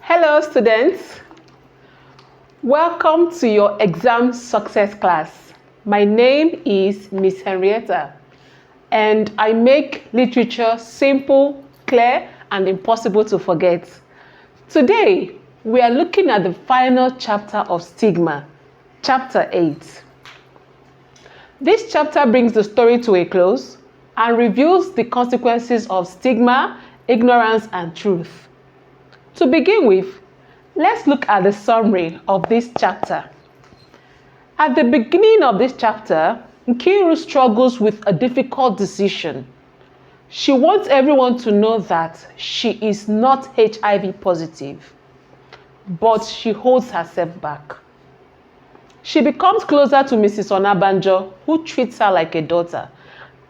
Hello students, welcome to your exam success class. My name is Miss Henrietta and I make literature simple, clear and impossible to forget. Today we are looking at the final chapter of Stigma, chapter 8. This chapter brings the story to a close and reveals the consequences of stigma, ignorance and truth. To begin with, let's look at the summary of this chapter. At the beginning of this chapter, Nkiru struggles with a difficult decision. She wants everyone to know that she is not HIV positive, but she holds herself back. She becomes closer to Mrs. Onabanjo, who treats her like a daughter,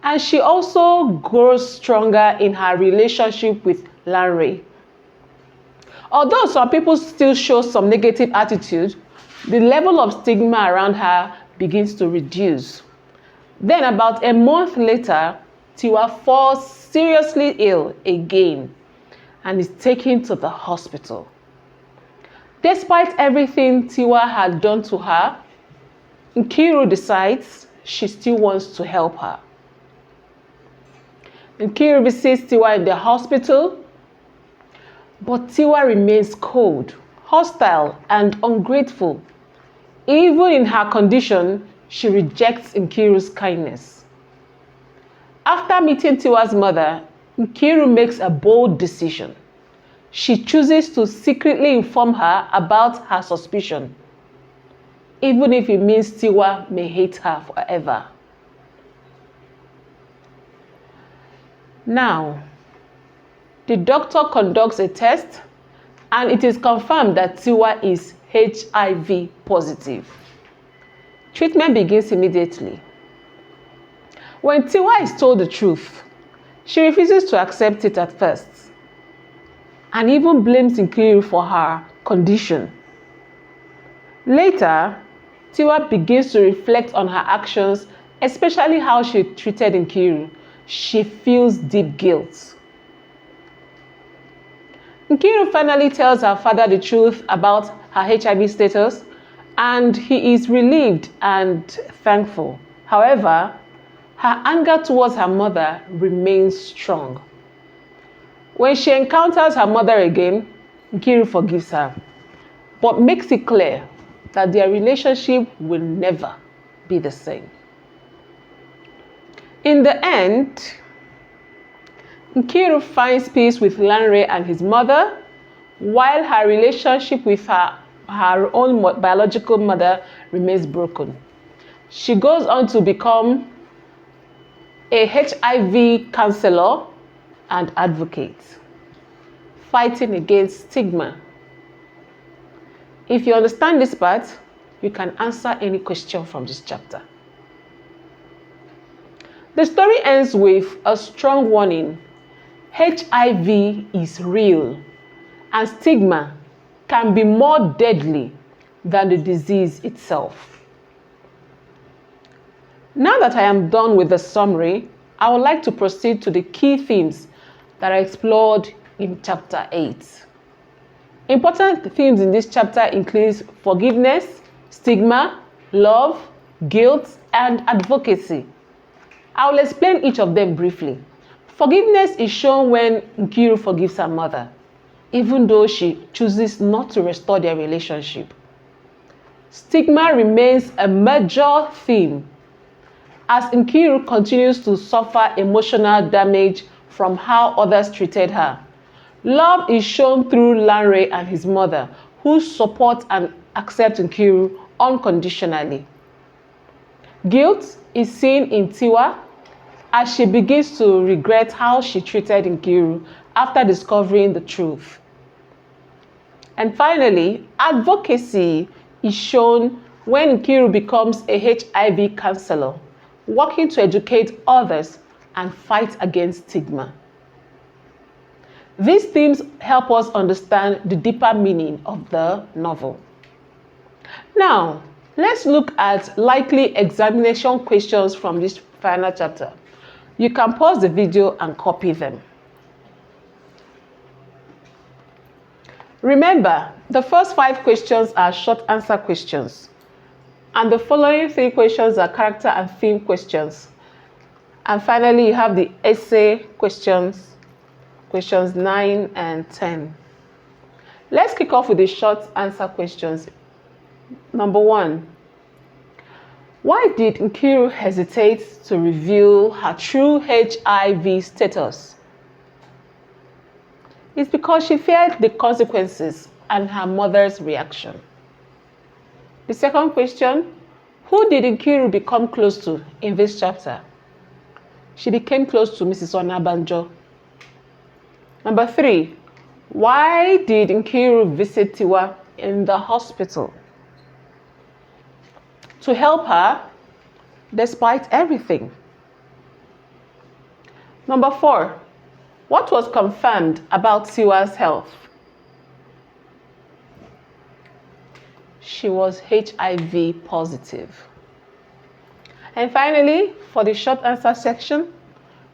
and she also grows stronger in her relationship with Lanre. Although some people still show some negative attitude, the level of stigma around her begins to reduce. Then about a month later, Tiwa falls seriously ill again and is taken to the hospital. Despite everything Tiwa had done to her, Nkiru decides she still wants to help her. Nkiru visits Tiwa in the hospital, but Tiwa remains cold, hostile, and ungrateful. Even in her condition, she rejects Nkiru's kindness. After meeting Tiwa's mother, Nkiru makes a bold decision. She chooses to secretly inform her about her suspicion, even if it means Tiwa may hate her forever. Now, the doctor conducts a test and it is confirmed that Tiwa is HIV positive. Treatment begins immediately. When Tiwa is told the truth, she refuses to accept it at first and even blames Nkiru for her condition. Later, Tiwa begins to reflect on her actions, especially how she treated Nkiru. She feels deep guilt. Nkiru finally tells her father the truth about her HIV status, and he is relieved and thankful. However, her anger towards her mother remains strong. When she encounters her mother again, Nkiru forgives her, but makes it clear that their relationship will never be the same. In the end, Nkiru finds peace with Lanre and his mother, while her relationship with her own biological mother remains broken. She goes on to become a HIV counselor and advocate, fighting against stigma. If you understand this part, you can answer any question from this chapter. The story ends with a strong warning. HIV is real, and stigma can be more deadly than the disease itself. Now that I am done with the summary, I would like to proceed to the key themes that are explored in chapter 8. Important themes in this chapter include forgiveness, stigma, love, guilt, and advocacy. I will explain each of them briefly. Forgiveness is shown when Nkiru forgives her mother, even though she chooses not to restore their relationship. Stigma remains a major theme as Nkiru continues to suffer emotional damage from how others treated her. Love is shown through Lanre and his mother, who support and accept Nkiru unconditionally. Guilt is seen in Tiwa as she begins to regret how she treated Nkiru after discovering the truth. And finally, advocacy is shown when Nkiru becomes a HIV counselor, working to educate others and fight against stigma. These themes help us understand the deeper meaning of the novel. Now, let's look at likely examination questions from this final chapter. You can pause the video and copy them. Remember, the first 5 questions are short answer questions, and the following 3 questions are character and theme questions. And finally, you have the essay questions, questions 9 and 10. Let's kick off with the short answer questions. Number 1. Why did Nkiru hesitate to reveal her true HIV status? It's because she feared the consequences and her mother's reaction. The second question, who did Nkiru become close to in this chapter? She became close to Mrs. Onabanjo. Number 3, why did Nkiru visit Tiwa in the hospital? To help her despite everything. Number 4, what was confirmed about Tiwa's health? She was HIV positive. And finally, for the short answer section,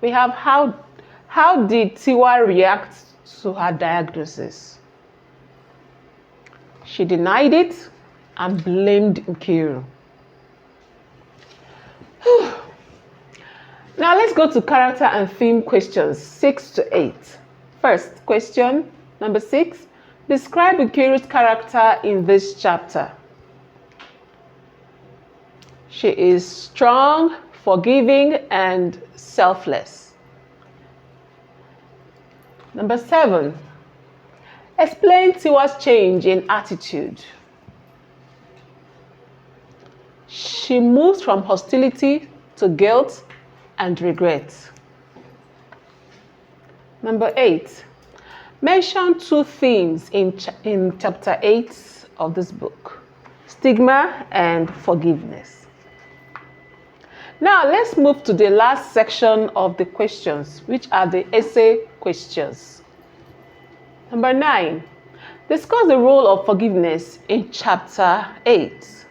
we have how did Tiwa react to her diagnosis? She denied it and blamed Nkiru. Now let's go to character and theme questions 6 to 8. First question, number 6. Describe Nkiru's character in this chapter. She is strong, forgiving, and selfless. Number 7. Explain Tiwa's change in attitude. She moves from hostility to guilt and regret. Number 8. Mention 2 themes in chapter 8 of this book: stigma and forgiveness. Now let's move to the last section of the questions, which are the essay questions. Number 9. Discuss the role of forgiveness in chapter 8.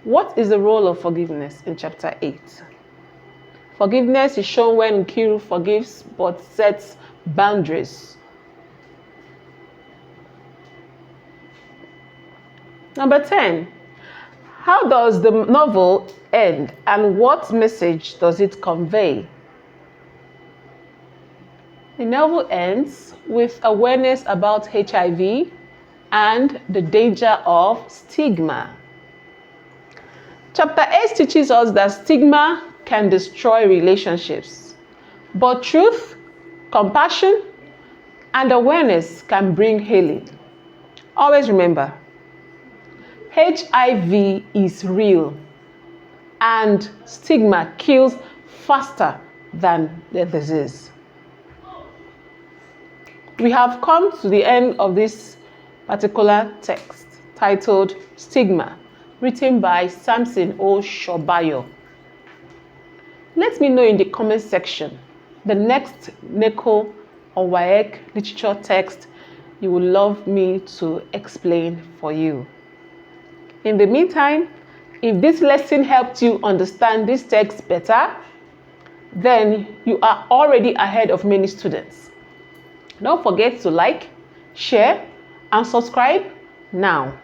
What is the role of forgiveness in chapter 8? Forgiveness is shown when Nkiru forgives but sets boundaries. Number 10. How does the novel end and what message does it convey? The novel ends with awareness about HIV and the danger of stigma. Chapter 8 teaches us that stigma can destroy relationships, but truth, compassion, and awareness can bring healing. Always remember, HIV is real, and stigma kills faster than the disease. We have come to the end of this particular text titled Stigma, written by Samson O. Shobayo. Let me know in the comment section the next Neco or WAEC literature text you would love me to explain for you. In the meantime, if this lesson helped you understand this text better, then you are already ahead of many students. Don't forget to like, share, and subscribe now.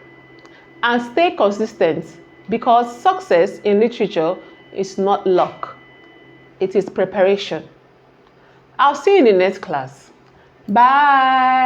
And stay consistent, because success in literature is not luck. It is preparation. I'll see you in the next class. Bye.